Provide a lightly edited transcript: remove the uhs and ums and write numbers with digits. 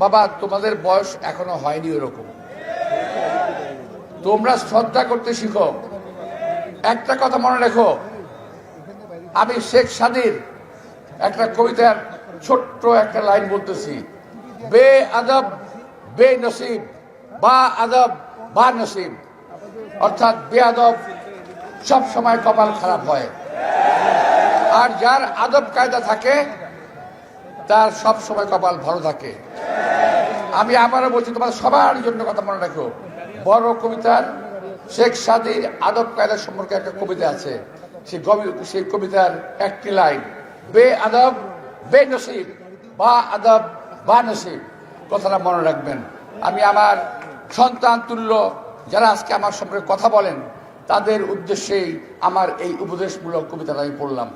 বাবা তোমাদের বয়স এখনো হয়নি ওরকম, তোমরা শ্রদ্ধা করতে শিখো। একটা কথা মনে রেখো, আমি শেখ সাদির একটা কবিতার ছোট্ট একটা লাইন বলতেছি, বে আদব বে নসিব বা আদব বা নসিব, অর্থাৎ বে আদব সব সময় কপাল খারাপ হয়, আর যার আদব কায়দা থাকে তার সব সময় কপাল ভালো থাকে। আমি আবারও বলছি, তোমার সবার জন্য কথা মনে রাখো, বড় কবিতার শেখ সাদির আদব কায়দা সম্পর্কে একটা কবিতা আছে, সেই কবিতার একটি লাইন, বে আদব বে নসিব বা আদব বা নসিব, কথাটা মনে রাখবেন। আমি আমার সন্তান তুল্য যারা আজকে আমার সম্পর্কে কথা বলেন তাদের উদ্দেশ্যেই আমার এই উপদেশমূলক কবিতাটা আমি পড়লাম।